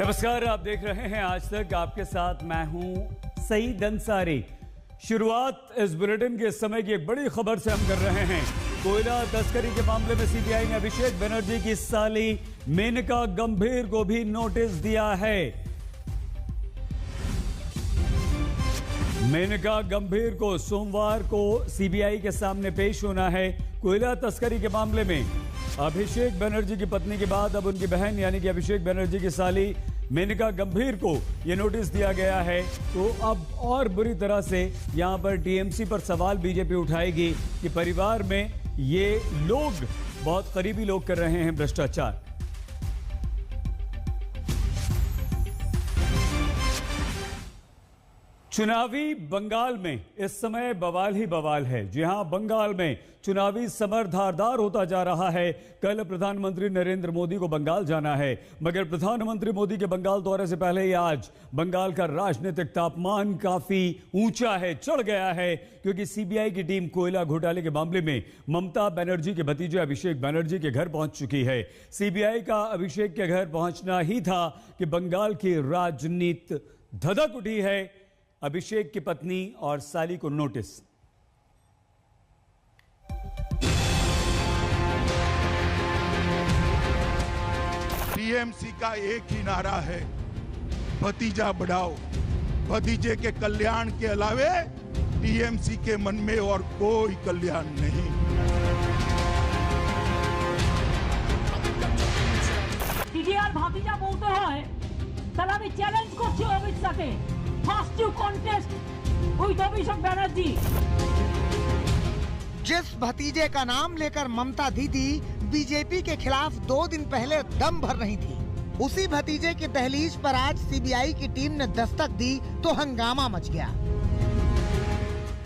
नमस्कार, आप देख रहे हैं आज तक। आपके साथ मैं हूं सईद अंसारी। शुरुआत इस बुलेटिन के समय की एक बड़ी खबर से हम कर रहे हैं। कोयला तस्करी के मामले में सीबीआई ने अभिषेक बनर्जी की साली मेनका गंभीर को भी नोटिस दिया है। मेनका गंभीर को सोमवार को सीबीआई के सामने पेश होना है। कोयला तस्करी के मामले में अभिषेक बनर्जी की पत्नी के बाद अब उनकी बहन यानी कि अभिषेक बनर्जी की साली मेनका गंभीर को यह नोटिस दिया गया है। तो अब और बुरी तरह से यहां पर टीएमसी पर सवाल बीजेपी उठाएगी कि परिवार में ये लोग, बहुत करीबी लोग कर रहे हैं भ्रष्टाचार। चुनावी बंगाल में इस समय बवाल ही बवाल है। जी हां, बंगाल में चुनावी समर धारदार होता जा रहा है। कल प्रधानमंत्री नरेंद्र मोदी को बंगाल जाना है, मगर प्रधानमंत्री मोदी के बंगाल दौरे से पहले ही आज बंगाल का राजनीतिक तापमान काफी ऊंचा है, चढ़ गया है, क्योंकि सीबीआई की टीम कोयला घोटाले के मामले में ममता बनर्जी के भतीजे अभिषेक बनर्जी के घर पहुंच चुकी है। सीबीआई का अभिषेक के घर पहुंचना ही था कि बंगाल की राजनीति धधक उठी है। अभिषेक की पत्नी और साली को नोटिस। टीएमसी का एक ही नारा है, भतीजा बढ़ाओ। भतीजे के कल्याण के अलावे टीएमसी के मन में और कोई कल्याण नहीं। টিডিআর ভাতিজা বলতে হয়, তাহলে আমি চ্যালেঞ্জ করছি অমিত শাহকে, first you contest with Abhishek Banerjee. जिस भतीजे का नाम लेकर ममता दीदी बीजेपी के खिलाफ 2 दिन पहले दम भर रही थी, उसी भतीजे की दहलीज पर आज सीबीआई की टीम ने दस्तक दी तो हंगामा मच गया।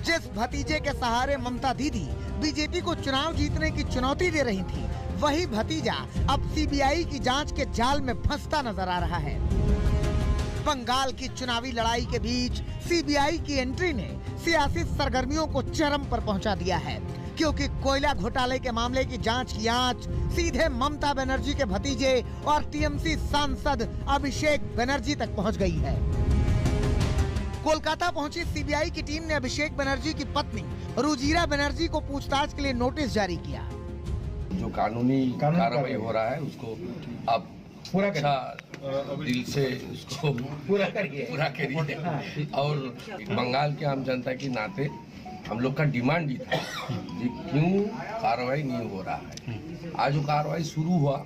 जिस भतीजे के सहारे ममता दीदी बीजेपी को चुनाव जीतने की चुनौती दे रही थी, वही भतीजा अब सीबीआई की जांच के जाल में फंसता नजर आ रहा है। बंगाल की चुनावी लड़ाई के बीच सीबीआई की एंट्री ने सियासी सरगर्मियों को चरम पर पहुंचा दिया है, क्योंकि कोयला घोटाले के मामले की जांच की आंच सीधे ममता बनर्जी के भतीजे और टीएमसी सांसद अभिषेक बनर्जी तक पहुंच गई है। कोलकाता पहुंची सीबीआई की टीम ने अभिषेक बनर्जी की पत्नी रुजिरा बनर्जी को पूछताछ के लिए नोटिस जारी किया। जो कानूनी कार्रवाई हो रहा है उसको आप पूरा अच्छा दिल से उसको पूरा करिए। और बंगाल के आम जनता के नाते हम लोग का डिमांड भी था कि क्यों कार्रवाई नहीं हो रहा है। आज जो कार्रवाई शुरू हुआ,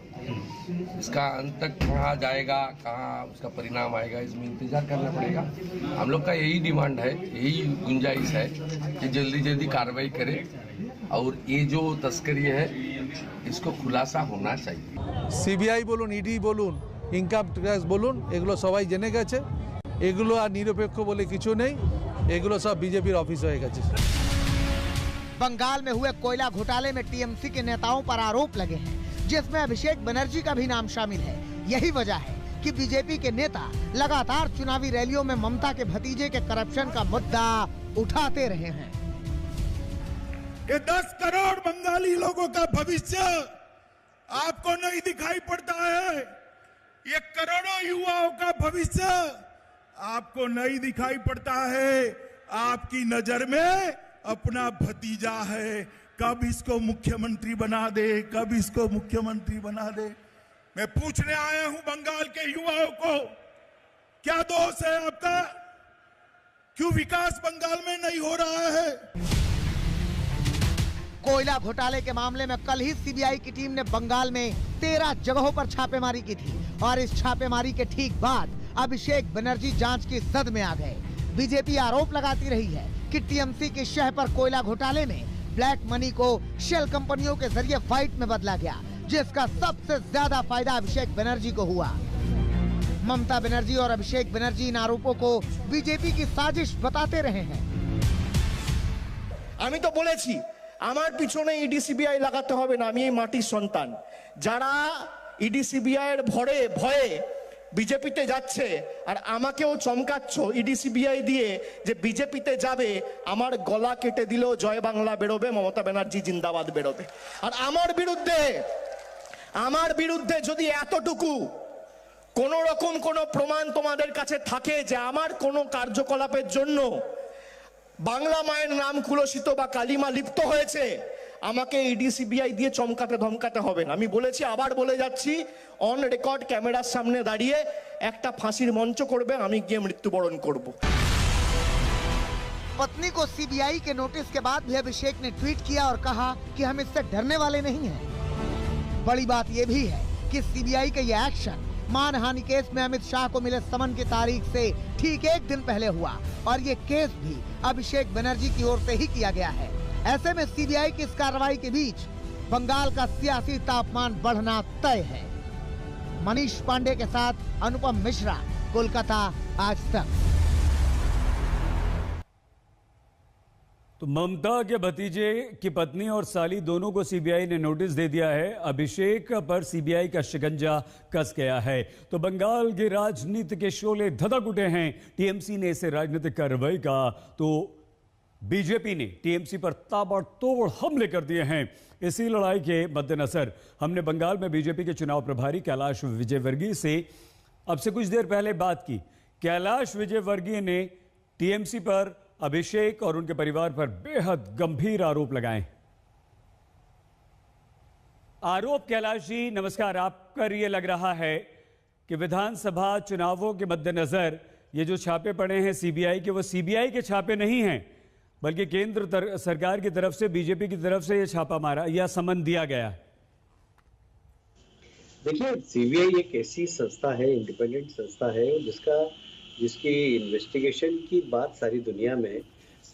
इसका अंत तक कहाँ जाएगा, कहाँ उसका परिणाम आएगा, इसमें इंतजार करना पड़ेगा। हम लोग का यही डिमांड है, यही गुंजाइश है कि जल्दी जल्दी कार्रवाई करें और ये जो तस्करी है इसको खुलासा होना चाहिए। सीबीआई बोलून, ईडी बोलून, ইনকাম ট্যাক্স বলুন, এগুলো সবাই জেনে গেছে। এগুলো আর নিরপেক্ষ বলে কিছু নেই, এগুলো সব বিজেপির অফিস হয়ে গেছে। बंगाल में हुए कोयला घोटाले में टीएमसी के नेताओं पर आरोप लगे हैं, जिसमें अभिषेक बनर्जी का भी नाम शामिल है। यही वजह है कि बीजेपी के नेता लगातार चुनावी रैलियों में ममता के भतीजे के करप्शन का मुद्दा उठाते रहे हैं। ये 10 करोड़ बंगाली लोगों का भविष्य आपको नहीं दिखाई पड़ता है। ये करोड़ों युवाओं का भविष्य आपको नहीं दिखाई पड़ता है। आपकी नजर में अपना भतीजा है, कब इसको मुख्यमंत्री बना दे, कब इसको मुख्यमंत्री बना दे। मैं पूछने आया हूं बंगाल के युवाओं को, क्या दोष है आपका? क्यों विकास बंगाल में नहीं हो रहा है? कोयला घोटाले के मामले में कल ही सीबीआई की टीम ने बंगाल में 13 जगहों पर छापेमारी की थी और इस छापेमारी के ठीक बाद अभिषेक बनर्जी जांच की जद में आ गए। बीजेपी आरोप लगाती रही है कि टीएमसी की शह पर कोयला घोटाले में ब्लैक मनी को शेल कंपनियों के जरिए व्हाइट में बदला गया, जिसका सबसे ज्यादा फायदा अभिषेक बनर्जी को हुआ। ममता बनर्जी और अभिषेक बनर्जी इन आरोपों को बीजेपी की साजिश बताते रहे हैं। আমি তো বলেছি আমার পিছনে ইডি সিবিআই লাগাতে হবে না, আমি এই মাটির সন্তান। যারা ইডি সিবিআই এর ভয়ে বিজেপিতে যাচ্ছে আর আমাকেও চমকাচ্ছ ইডি সিবিআই দিয়ে যে বিজেপিতে যাবে, আমার গলা কেটে দিলেও জয় বাংলা বেরোবে, মমতা ব্যানার্জি জিন্দাবাদ বেরোবে। আর আমার বিরুদ্ধে যদি এতটুকু কোনো রকম কোনো প্রমাণ তোমাদের কাছে থাকে যে আমার কোনো কার্যকলাপের জন্য বাংলা মায়ের নাম কুলসিত বা কালিমা লিপ্ত হয়েছে, আমাকে ইডি সিবিআই দিয়ে চমকাতে ধমকাতে হবে না। আমি বলেছি, আবার বলে যাচ্ছি, অন রেকর্ড ক্যামেরার সামনে দাঁড়িয়ে একটা ফাঁসির মঞ্চ করবে, আমি গিয়ে মৃত্যুবরণ করব। पत्नी को सीबीआई के नोटिस के बाद भी अभिषेक ने ट्वीट किया और कहा कि हम इससे डरने वाले नहीं हैं। बड़ी बात यह भी है कि सीबीआई का यह एक्शन मानहानि केस में अमित शाह को मिले समन की तारीख से ठीक एक दिन पहले हुआ और ये केस भी अभिषेक बनर्जी की ओर से ही किया गया है। ऐसे में सीबीआई की इस कार्रवाई के बीच बंगाल का सियासी तापमान बढ़ना तय है। मनीष पांडे के साथ अनुपम मिश्रा, कोलकाता, आज तक। तो ममता के भतीजे की पत्नी और साली दोनों को सीबीआई ने नोटिस दे दिया है। अभिषेक पर सीबीआई का शिकंजा कस गया है। तो बंगाल की राजनीति के शोले धधक उठे हैं। टीएमसी ने इसे राजनीतिक कार्रवाई का, तो बीजेपी ने टीएमसी पर ताबड़तोड़ हमले कर दिए हैं। इसी लड़ाई के मद्देनजर हमने बंगाल में बीजेपी के चुनाव प्रभारी कैलाश विजयवर्गीय से अब से कुछ देर पहले बात की। कैलाश विजयवर्गीय ने टीएमसी पर, अभिषेक और उनके परिवार पर बेहद गंभीर आरोप लगाए। आरोप कैलाश जी नमस्कार, आप पर यह लग रहा है कि विधानसभा चुनावों के मद्देनजर ये जो छापे पड़े हैं सीबीआई के, वो सीबीआई के छापे नहीं हैं, बल्कि केंद्र सरकार की तरफ से, बीजेपी की तरफ से ये छापा मारा या समन दिया गया। देखिए, सीबीआई एक ऐसी संस्था है, इंडिपेंडेंट संस्था है, जिसकी इन्वेस्टिगेशन की बात सारी दुनिया में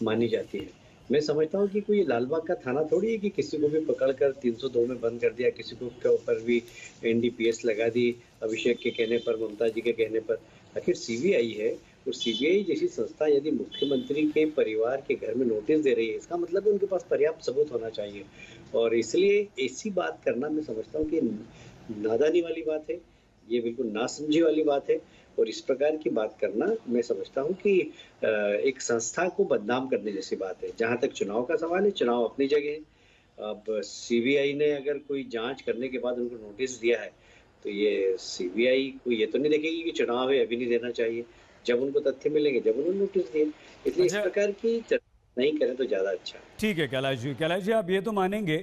मानी जाती है। मैं समझता हूँ कि कोई लालबाग का थाना थोड़ी है कि किसी को भी पकड़कर 302 में बंद कर दिया, किसी को के ऊपर भी एनडीपीएस लगा दी, अभिषेक के कहने पर, ममता जी के कहने पर। आखिर सीबीआई है, और सीबीआई जैसी संस्था यदि मुख्यमंत्री के परिवार के घर में नोटिस दे रही है, इसका मतलब उनके पास पर्याप्त सबूत होना चाहिए। और इसलिए ऐसी बात करना मैं समझता हूँ कि नादानी वाली बात है, ये बिल्कुल नासमझी वाली बात है। और इस प्रकार की बात करना मैं समझता हूं कि एक संस्था को बदनाम करने जैसी बात है। जहां तक चुनाव का सवाल है, चुनाव अपनी जगह है। अब सीबीआई ने अगर कोई जांच करने के बाद उनको नोटिस दिया है, तो ये सीबीआई को ये तो नहीं देखेगी कि चुनाव है अभी नहीं देना चाहिए। जब उनको तथ्य मिलेंगे, जब उन्होंने नोटिस दिए, इसलिए इस प्रकार की नहीं करें तो ज्यादा अच्छा। ठीक है कैलाश जी, आप ये तो मानेंगे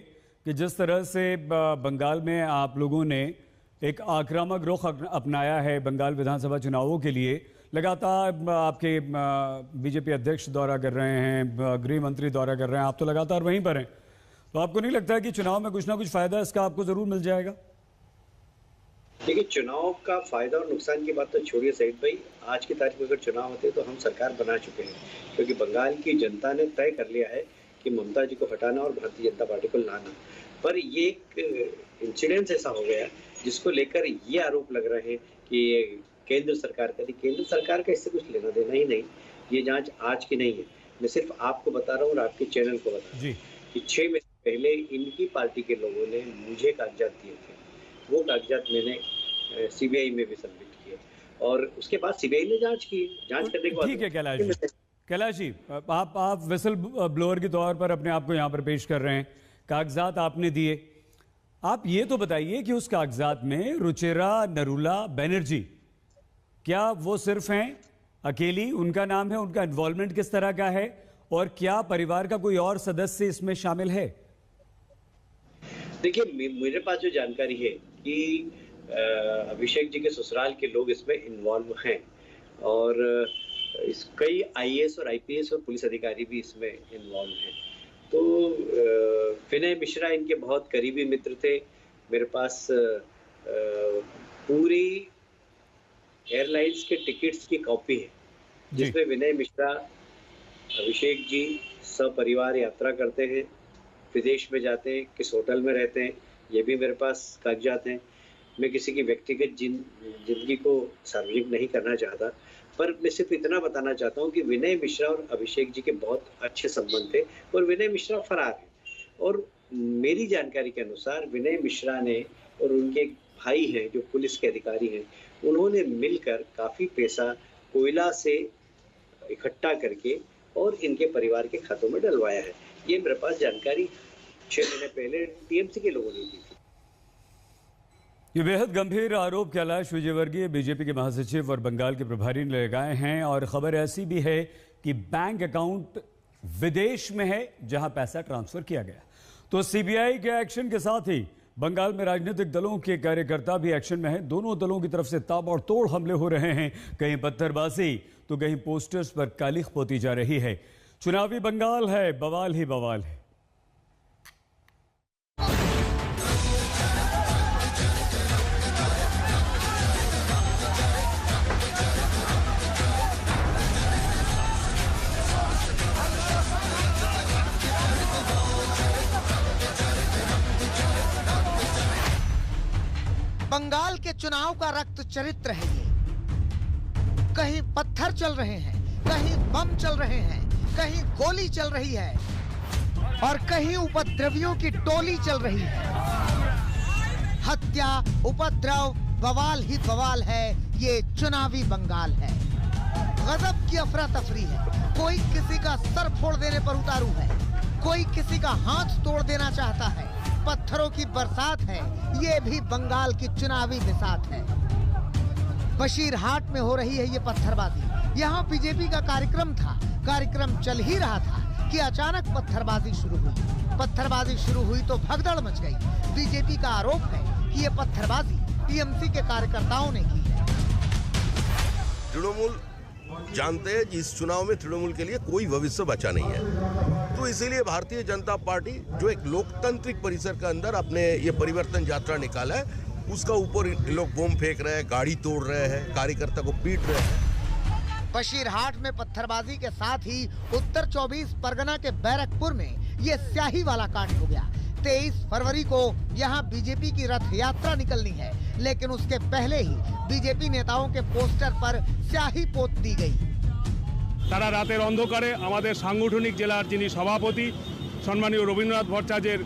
कि जिस तरह से बंगाल में आप लोगों ने एक आक्रामक रुख अपनाया है बंगाल विधानसभा चुनावों के लिए, लगातार आपके बीजेपी अध्यक्ष दौरा कर रहे हैं, गृह मंत्री दौरा कर रहे हैं, आप तो लगातार वहीं पर हैं, तो आपको नहीं लगता है कि चुनाव में कुछ ना कुछ फायदा इसका आपको जरूर मिल जाएगा? देखिए, चुनाव का फायदा और नुकसान की बात तो छोड़िए सईद भाई। आज की तारीख में अगर चुनाव होते तो हम सरकार बना चुके हैं, क्योंकि बंगाल की जनता ने तय कर लिया है कि ममता जी को हटाना और भारतीय जनता पार्टी को लाना। पर ये एक इंसिडेंस ऐसा हो गया जिसको लेकर ये आरोप लग रहे हैं कि केंद्र सरकार का, केंद्र सरकार का इससे कुछ लेना देना ही नहीं। ये जांच आज की नहीं है, मैं सिर्फ आपको बता रहा हूँ और आपके चैनल को बता रहा हूँ कि 6 महीने पहले इनकी पार्टी के लोगों ने मुझे कागजात दिए थे। वो कागजात मैंने सीबीआई में भी सबमिट किए और उसके बाद सीबीआई ने जांच की। जांच करने के बाद ठीक है कैलाश जी, आप विसल ब्लोअर के तौर पर अपने आप को यहाँ पर पेश कर रहे हैं, कागजात आपने दिए। आप ये तो बताइए कि उस कागजात में रुचिरा नरूला बनर्जी, क्या वो सिर्फ हैं अकेली, उनका नाम है, उनका इन्वॉल्वमेंट किस तरह का है, और क्या परिवार का कोई और सदस्य इसमें शामिल है? देखिए, मेरे पास जो जानकारी है कि अभिषेक जी के ससुराल के लोग इसमें इन्वॉल्व हैं और कई आईएएस और आईपीएस और पुलिस अधिकारी भी इसमें इन्वॉल्व हैं। तो विनय मिश्रा इनके बहुत करीबी मित्र थे। मेरे पास पूरी एयरलाइंस के टिकट्स की कॉपी है जिसमें विनय मिश्रा, अभिषेक जी सपरिवार यात्रा करते हैं, विदेश में जाते हैं, किस होटल में रहते हैं, ये भी मेरे पास कागजात हैं। मैं किसी की व्यक्तिगत जिंदगी को सार्वजनिक नहीं करना चाहता, पर मैं सिर्फ इतना बताना चाहता हूँ कि विनय मिश्रा और अभिषेक जी के बहुत अच्छे संबंध थे और विनय मिश्रा फरार है। और मेरी जानकारी के अनुसार विनय मिश्रा ने और उनके भाई हैं जो पुलिस के अधिकारी हैं, उन्होंने मिलकर काफी पैसा कोयला से इकट्ठा करके और इनके परिवार के खातों में डलवाया है। ये मेरे पास जानकारी 6 महीने पहले टीएमसी के लोगों ने दी थी। ये बेहद गंभीर आरोप कैलाश विजयवर्गीय बीजेपी के महासचिव और बंगाल के प्रभारी ने लगाए हैं और खबर ऐसी भी है कि बैंक अकाउंट विदेश में है जहां पैसा ट्रांसफर किया गया। तो सीबीआई के एक्शन के साथ ही बंगाल में राजनीतिक दलों के कार्यकर्ता भी एक्शन में हैं। दोनों दलों की तरफ से ताबड़तोड़ हमले हो रहे हैं, कहीं पत्थरबाजी तो कहीं पोस्टर्स पर कालिख पोती जा रही है। चुनावी बंगाल है, बवाल ही बवाल है। बंगाल के चुनाव का रक्त चरित्र है ये। कहीं पत्थर चल रहे हैं, कहीं बम चल रहे हैं, कहीं गोली चल रही है और कहीं उपद्रवियों की टोली चल रही है। हत्या, उपद्रव, बवाल ही बवाल है। ये चुनावी बंगाल है। गजब की अफरा तफरी है। कोई किसी का सर फोड़ देने पर उतारू है, कोई किसी का हाथ तोड़ देना चाहता है। पत्थरों की बरसात है। ये भी बंगाल की चुनावी बिसात है। बशीरहाट में हो रही है ये पत्थरबाजी। यहाँ बीजेपी का कार्यक्रम था, कार्यक्रम चल ही रहा था कि अचानक पत्थरबाजी शुरू हुई। पत्थरबाजी शुरू हुई तो भगदड़ मच गई। बीजेपी का आरोप है कि ये पत्थरबाजी टीएमसी के कार्यकर्ताओं ने की है। तृणमूल जानते हैं कि इस चुनाव में तृणमूल के लिए कोई भविष्य बचा नहीं है, तो इसीलिए भारतीय जनता पार्टी जो एक लोकतांत्रिक परिसर के अंदर अपने ये परिवर्तन यात्रा निकाला है, उसका ऊपर लोग बम फेंक रहे हैं, गाड़ी तोड़ रहे हैं, कार्यकर्ता को पीट रहे हैं। बशीरहाट में पत्थरबाजी के साथ ही उत्तर 24 परगना के बैरकपुर में ये स्याही वाला कांड हो गया। 23 फरवरी को यहाँ बीजेपी की रथ यात्रा निकलनी है, लेकिन उसके पहले ही बीजेपी नेताओं के पोस्टर पर स्याही पोत दी गई। তারা রাতের অন্ধকারে আমাদের সাংগঠনিক জেলার যিনি সভাপতি সম্মানীয় রবীন্দ্রনাথ ভট্টাচার্যের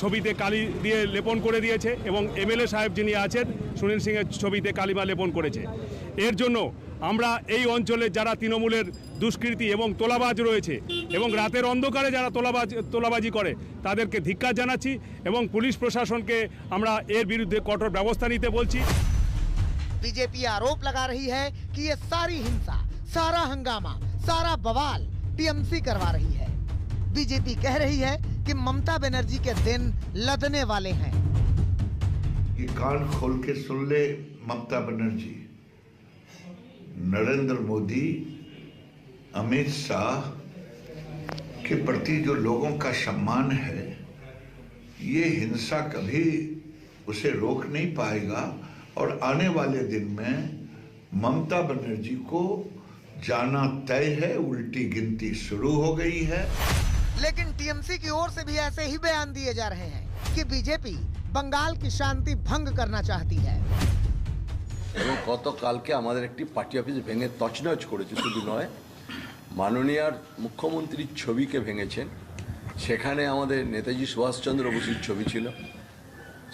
ছবিতে কালি দিয়ে লেপন করে দিয়েছে এবং এমএলএ সাহেব যিনি আছেন সুনীল সিংয়ের ছবিতে কালিমা লেপন করেছে। এর জন্য আমরা এই অঞ্চলে যারা তৃণমূলের দুষ্কৃতী এবং তোলাবাজ রয়েছে এবং রাতের অন্ধকারে যারা তোলাবাজি করে তাদেরকে ধিক্কার জানাচ্ছি এবং পুলিশ প্রশাসনকে আমরা এর বিরুদ্ধে কঠোর ব্যবস্থা নিতে বলছি। बीजेपी आरोप लगा रही है कि ये सारी हिंसा, सारा हंगामा, सारा बवाल टीएमसी करवा रही है। बीजेपी कह रही है कि ममता बनर्जी के दिन लदने वाले हैं। ये कान खोल के सुन ले ममता बनर्जी, नरेंद्र मोदी, अमित शाह के प्रति जो लोगों का सम्मान है, ये हिंसा कभी उसे रोक नहीं पाएगा और आने वाले दिन में ममता बनर्जी को जाना तय है। उल्टी गिनती शुरू हो गई है। लेकिन टीएमसी की ओर से भी ऐसे ही बयान दिए जा रहे हैं कि बीजेपी बंगाल की शांति भंग करना चाहती है। এবং গতকালকে আমাদের একটি পার্টি অফিস ভেঙে তছনছ করেছে, শুধু নয় মাননীয় মুখ্যমন্ত্রীর ছবিকে ভেঙেছেন। সেখানে আমাদের নেতাজি সুভাষচন্দ্র বসুর ছবি ছিল,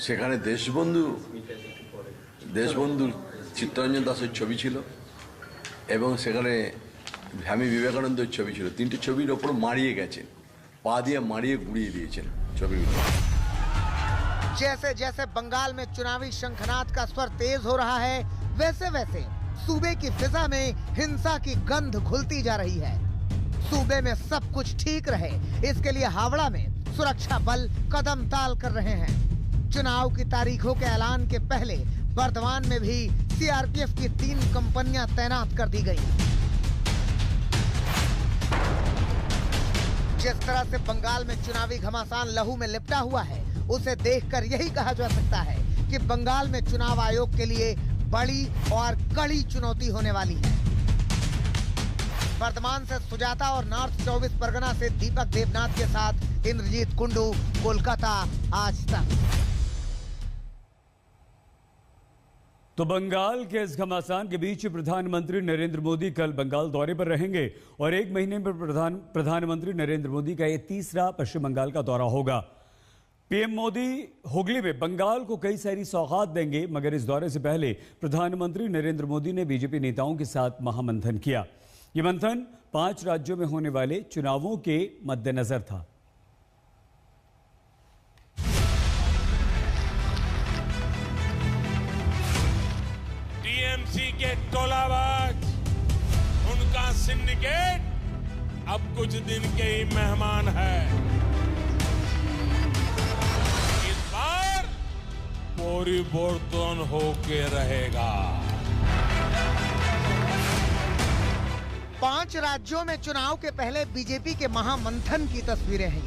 সেখানে দেশবন্ধু চিত্তরঞ্জন দাসের ছবি ছিল এবং সেখানে স্বামী বিবেকানন্দের ছবি ছিল। তিনটে ছবির ওপর মারিয়ে গেছেন, পা দিয়ে মারিয়ে গুড়িয়ে দিয়েছেন ছবিগুলো। जैसे जैसे बंगाल में चुनावी शंखनाद का स्वर तेज हो रहा है, वैसे वैसे सूबे की फिजा में हिंसा की गंध घुलती जा रही है। सूबे में सब कुछ ठीक रहे, इसके लिए हावड़ा में सुरक्षा बल कदम ताल कर रहे हैं। चुनाव की तारीखों के ऐलान के पहले बर्दवान में भी सीआरपीएफ की 3 कंपनियां तैनात कर दी गई। जिस तरह से बंगाल में चुनावी घमासान लहू में लिपटा हुआ है, उसे देखकर यही कहा जा सकता है कि बंगाल में चुनाव आयोग के लिए बड़ी और कड़ी चुनौती होने वाली है। वर्तमान से सुजाता और नॉर्थ 24 परगना से दीपक देवनाथ के साथ इंद्रजीत कुंडू, कोलकाता, आज तक। तो बंगाल के इस घमासान के बीच प्रधानमंत्री नरेंद्र मोदी कल बंगाल दौरे पर रहेंगे और 1 महीने में प्रधानमंत्री नरेंद्र मोदी का यह तीसरा पश्चिम बंगाल का दौरा होगा। पीएम मोदी हुगली में बंगाल को कई सारी सौगात देंगे, मगर इस दौरे से पहले प्रधानमंत्री नरेंद्र मोदी ने बीजेपी नेताओं के साथ महामंथन किया। यह मंथन 5 राज्यों में होने वाले चुनावों के मद्देनजर था। सिंडिकेट अब कुछ दिन के ही मेहमान है। इस बार परिवर्तन होके रहेगा। 5 राज्यों में चुनाव के पहले बीजेपी के महामंथन की तस्वीरें हैं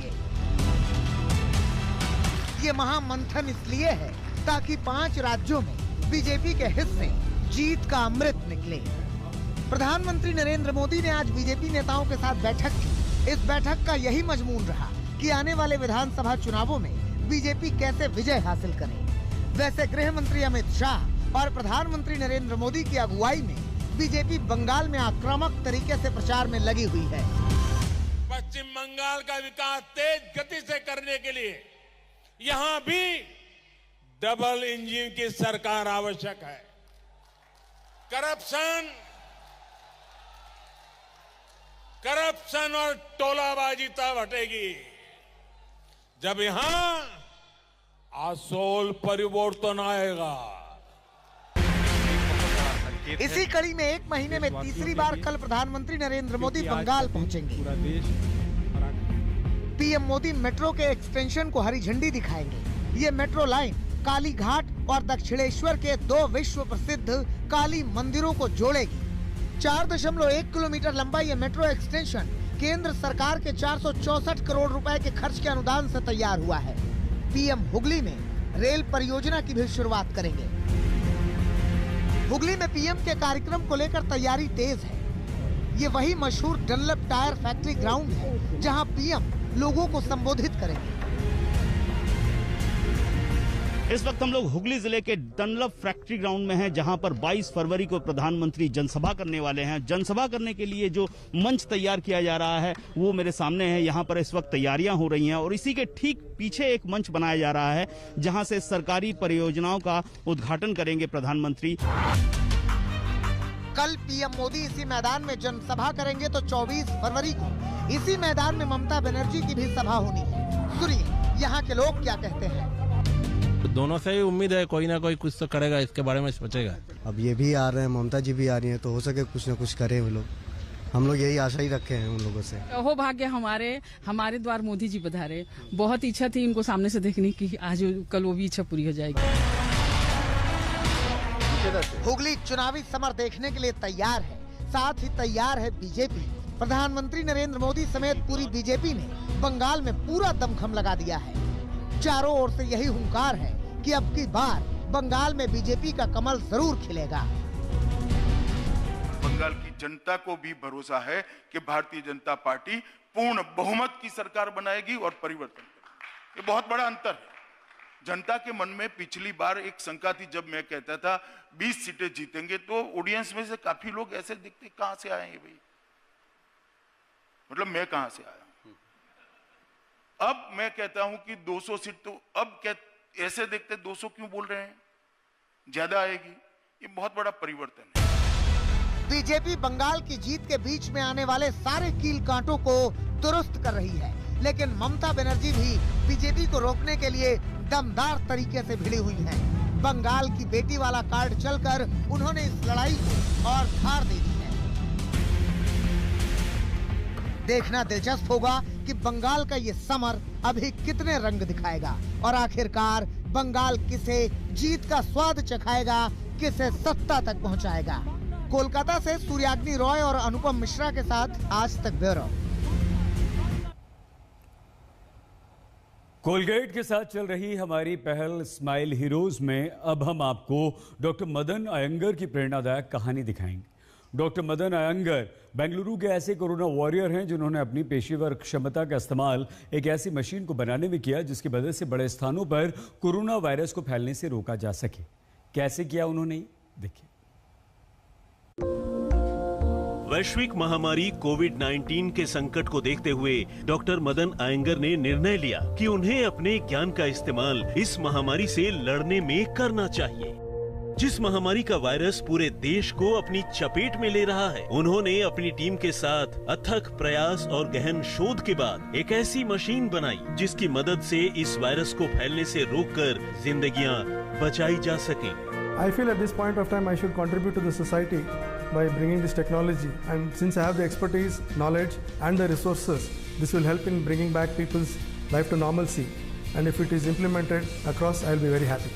ये महामंथन इसलिए है ताकि 5 राज्यों में बीजेपी के हिस्से जीत का अमृत निकले। प्रधानमंत्री नरेंद्र मोदी ने आज बीजेपी नेताओं के साथ बैठक की। इस बैठक का यही मजमून रहा कि आने वाले विधानसभा चुनावों में बीजेपी कैसे विजय हासिल करे। वैसे गृह मंत्री अमित शाह और प्रधानमंत्री नरेंद्र मोदी की अगुवाई में बीजेपी बंगाल में आक्रामक तरीके से प्रचार में लगी हुई है। पश्चिम बंगाल का विकास तेज गति से करने के लिए यहां भी डबल इंजन की सरकार आवश्यक है। करप्शन और टोलाबाजी तब हटेगी जब यहां आसोल परिवर्तन आएगा। इसी कड़ी में 1 महीने में तीसरी बार कल प्रधानमंत्री नरेंद्र मोदी बंगाल पहुंचेंगे। पीएम मोदी मेट्रो के एक्सटेंशन को हरी झंडी दिखाएंगे। ये मेट्रो लाइन काली घाट और दक्षिणेश्वर के 2 विश्व प्रसिद्ध काली मंदिरों को जोड़ेगी। 4.1 किलोमीटर लंबा ये मेट्रो एक्सटेंशन केंद्र सरकार के 464 करोड़ रुपए के खर्च के अनुदान से तैयार हुआ है। पीएम हुगली में रेल परियोजना की भी शुरुआत करेंगे। हुगली में पीएम के कार्यक्रम को लेकर तैयारी तेज है। ये वही मशहूर डनलप टायर फैक्ट्री ग्राउंड है जहां पीएम लोगों को संबोधित करेंगे। इस वक्त हम लोग हुगली जिले के डनलप फैक्ट्री ग्राउंड में हैं, जहां पर 22 फरवरी को प्रधानमंत्री जनसभा करने वाले हैं। जनसभा करने के लिए जो मंच तैयार किया जा रहा है वो मेरे सामने है। यहां पर इस वक्त तैयारियां हो रही हैं और इसी के ठीक पीछे एक मंच बनाया जा रहा है जहां से सरकारी परियोजनाओं का उद्घाटन करेंगे प्रधानमंत्री। कल पीएम मोदी इसी मैदान में जनसभा करेंगे तो 24 फरवरी को इसी मैदान में ममता बनर्जी की भी सभा होनी है। सुनिए यहाँ के लोग क्या कहते हैं। दोनों से ही उम्मीद है कोई ना कोई कुछ तो करेगा, इसके बारे में सोचेगा। अब ये भी आ रहे हैं, ममता जी भी आ रही हैं, तो हो सके कुछ ना कुछ करें वो लोग। हम लोग यही आशा ही रखे हैं उन लोगों से। हो भाग्य हमारे द्वार मोदी जी पधारे। बहुत इच्छा थी इनको सामने से देखने की, आज कल वो भी इच्छा पूरी हो जाएगी। हुगली चुनावी समर देखने के लिए तैयार है, साथ ही तैयार है बीजेपी। प्रधानमंत्री नरेंद्र मोदी समेत पूरी बीजेपी ने बंगाल में पूरा दमखम लगा दिया है। चारों ओर से यही हुंकार है कि अब की बार बंगाल में बीजेपी का कमल जरूर खिलेगा। बंगाल की जनता को भी भरोसा है कि भारतीय जनता पार्टी पूर्ण बहुमत की सरकार बनाएगी और परिवर्तन करेगी। ये बहुत बड़ा अंतर है। जनता के मन में पिछली बार एक शंका थी, जब मैं कहता था 20 सीटें जीतेंगे, तो ऑडियंस में से काफी लोग ऐसे दिखते कहां से आए हैं भाई, मतलब मैं कहां से आया। अब मैं कहता हूं कि 200 सीट, तो अब ऐसे देखते 200 क्यों बोल रहे हैं, ज्यादा आएगी। ये बहुत बड़ा परिवर्तन है। बीजेपी बंगाल की जीत के बीच में आने वाले सारे कील कांटों को दुरुस्त कर रही है, लेकिन ममता बनर्जी भी बीजेपी को रोकने के लिए दमदार तरीके से भिड़ी हुई हैं। बंगाल की बेटी वाला कार्ड चलकर उन्होंने इस लड़ाई को और धार दे दी है। देखना दिलचस्प होगा कि बंगाल का ये समर अभी कितने रंग दिखाएगा और आखिरकार बंगाल किसे जीत का स्वाद चखाएगा, किसे सत्ता तक पहुंचाएगा। कोलकाता से सूर्याग्नि रॉय और अनुपम मिश्रा के साथ आज तक ब्यूरो। कोलगेट के साथ चल रही हमारी पहल स्माइल हीरोज में अब हम आपको डॉक्टर मदन अयंगर की प्रेरणादायक कहानी दिखाएंगे। डॉक्टर मदन अयंगर बेंगलुरु के ऐसे कोरोना वॉरियर हैं जिन्होंने अपनी पेशेवर क्षमता का इस्तेमाल एक ऐसी मशीन को बनाने में किया जिसकी वजह से बड़े स्थानों पर कोरोना वायरस को फैलने से रोका जा सके। कैसे किया उन्होंने, देखिए। वैश्विक महामारी कोविड-19 के संकट को देखते हुए डॉक्टर मदन अयंगर ने निर्णय लिया कि उन्हें अपने ज्ञान का इस्तेमाल इस महामारी से लड़ने में करना चाहिए। जिस महामारी का वायरस पूरे देश को अपनी चपेट में ले रहा है, उन्होंने अपनी टीम के साथ अथक प्रयास और गहन शोध के बाद एक ऐसी मशीन बनाई जिसकी मदद से इस वायरस को फैलने से रोककर जिंदगियां बचाई जा सकें। I feel at this point of time I should contribute to the society by bringing this technology. And since I have the expertise, knowledge and the resources, this will help in bringing back people's life to normalcy. And if it is implemented across, I will be very happy.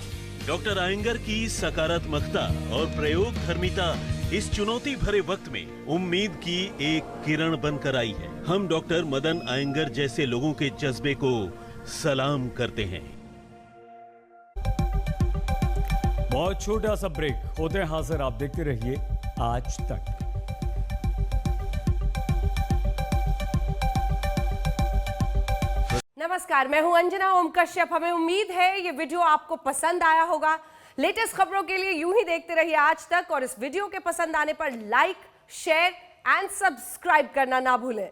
Doctor Iyengar की सकारात्मकता और प्रयोग धर्मिता इस चुनौती भरे वक्त में उम्मीद की एक किरण बनकर आई है। हम डॉक्टर मदन आयंगर जैसे लोगों के जज्बे को सलाम करते हैं। बहुत छोटा सा ब्रेक, होते हैं हाजिर, आप देखते रहिए आज तक। नमस्कार, मैं हूं अंजना ओम कश्यप। हमें उम्मीद है ये वीडियो आपको पसंद आया होगा। लेटेस्ट खबरों के लिए यूं ही देखते रहिए आज तक, और इस वीडियो के पसंद आने पर लाइक, शेयर एंड सब्सक्राइब करना ना भूलें।